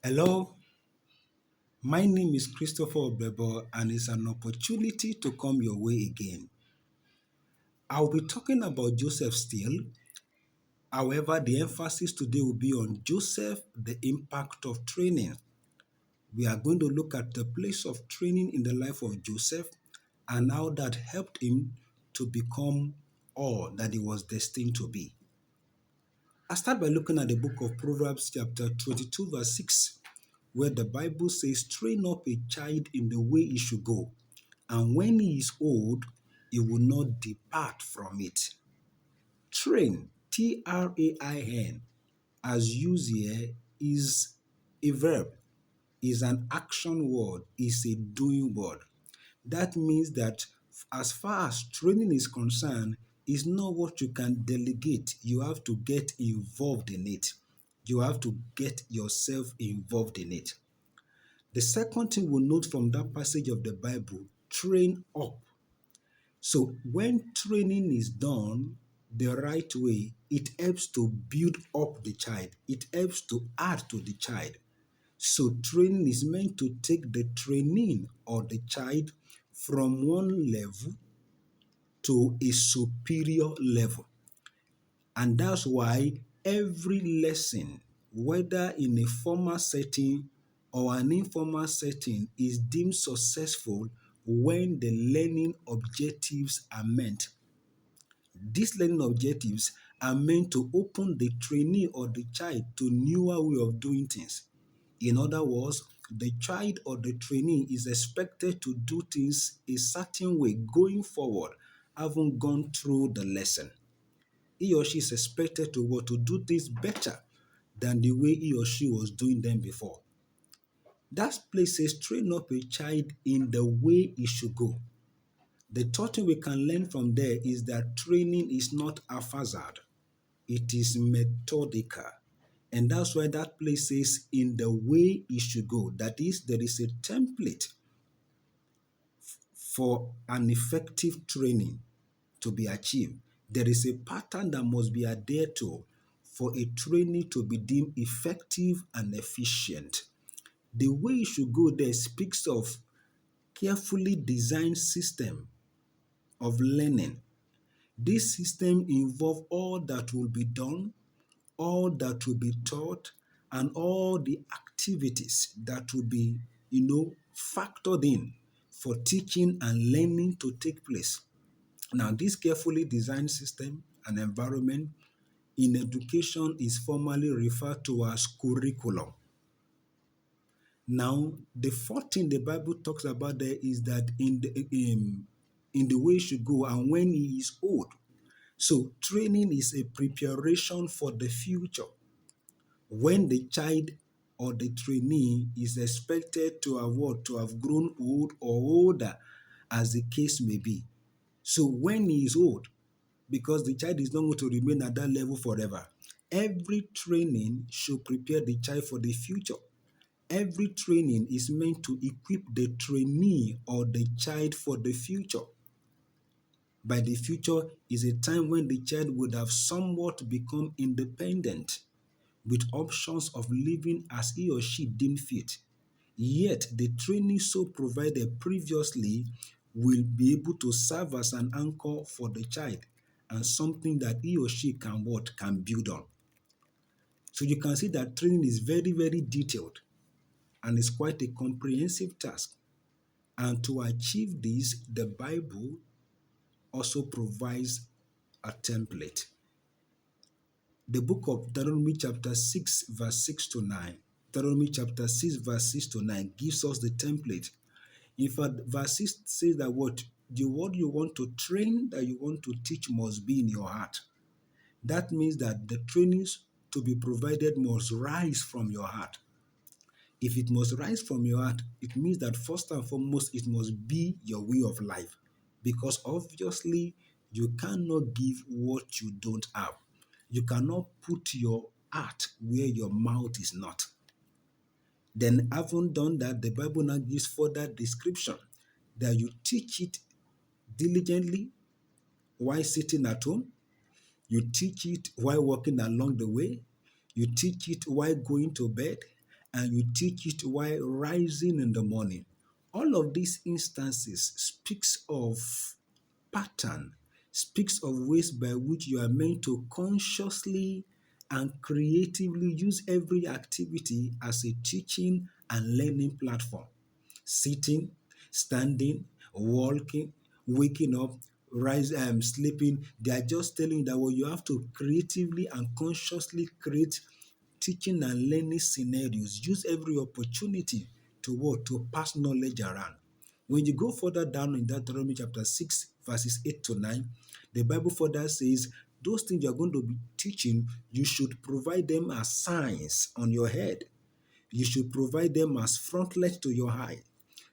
Hello, my name is Christopher Obebo, and it's an opportunity to come your way again. I'll be talking about Joseph still. However, the emphasis today will be on Joseph, the impact of training. We are going to look at the place of training in the life of Joseph and how that helped him to become all that he was destined to be. I start by looking at the book of Proverbs, chapter 22, verse 6, where the Bible says, "Train up a child in the way he should go, and when he is old, he will not depart from it." Train, Train, as used here, is a verb, is an action word, is a doing word. That means that as far as training is concerned, it's not what you can delegate. You have to get involved in it. You have to get yourself involved in it. The second thing we'll note from that passage of the Bible, train up. So when training is done the right way, it helps to build up the child. It helps to add to the child. So training is meant to take the training or the child from one level to a superior level. And that's why every lesson, whether in a formal setting or an informal setting, is deemed successful when the learning objectives are met. These learning objectives are meant to open the trainee or the child to newer way of doing things. In other words, the child or the trainee is expected to do things a certain way going forward, having gone through the lesson. He or she is expected to what to do things better than the way he or she was doing them before. That place says train up a child in the way he should go. The third thing we can learn from there is that training is not haphazard, it is methodical. And that's why that place says in the way he should go. That is, there is a template for an effective training to be achieved. There is a pattern that must be adhered to for a training to be deemed effective and efficient. The way you should go there speaks of carefully designed system of learning. This system involves all that will be done, all that will be taught, and all the activities that will be, factored in for teaching and learning to take place. Now, this carefully designed system and environment in education is formally referred to as curriculum. Now, the fourth thing the Bible talks about there is that in the way he should go and when he is old. So, training is a preparation for the future. When the child or the trainee is expected to have what? To have grown old or older, as the case may be. So, when he is old, because the child is not going to remain at that level forever, every training should prepare the child for the future. Every training is meant to equip the trainee or the child for the future. By the future is a time when the child would have somewhat become independent with options of living as he or she deemed fit. Yet the training so provided previously will be able to serve as an anchor for the child and something that he or she can build on. So you can see that training is very, very detailed and it's quite a comprehensive task. And to achieve this, the Bible also provides a template. The book of Deuteronomy chapter 6 verse 6 to 9. Deuteronomy chapter 6 verse 6 to 9 gives us the template. In fact, verse 6 says that what the word you want to train, that you want to teach must be in your heart. That means that the trainings to be provided must rise from your heart. If it must rise from your heart, it means that first and foremost, it must be your way of life. Because obviously, you cannot give what you don't have. You cannot put your heart where your mouth is not. Then, having done that, the Bible now gives further description that you teach it diligently while sitting at home, you teach it while walking along the way, you teach it while going to bed, and you teach it while rising in the morning. All of these instances speaks of pattern, speaks of ways by which you are meant to consciously and creatively use every activity as a teaching and learning platform. Sitting, standing, walking, waking up, sleeping. They are just telling you that what you have to creatively and consciously create teaching and learning scenarios. Use every opportunity to what? To pass knowledge around. When you go further down in Deuteronomy chapter 6, verses 8 to 9, the Bible further says, those things you are going to be teaching, you should provide them as signs on your head. You should provide them as frontlet to your eye.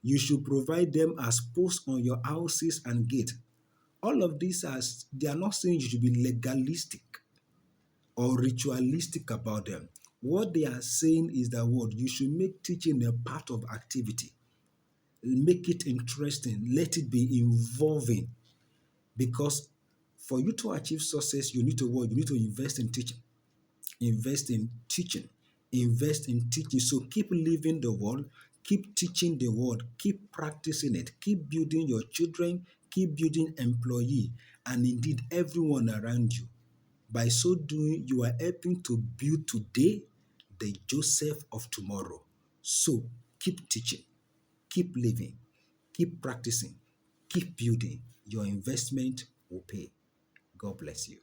You should provide them as posts on your houses and gate. All of these are, they are not saying you should be legalistic or ritualistic about them. What they are saying is that what you should make teaching a part of activity. Make it interesting. Let it be involving. Because for you to achieve success, you need to what? You need to invest in teaching. Invest in teaching. Invest in teaching. So keep living the word, keep teaching the word, keep practicing it, keep building your children, keep building employee, and indeed everyone around you. By so doing, you are helping to build today the Joseph of tomorrow. So keep teaching, keep living, keep practicing, keep building. Your investment will pay. God bless you.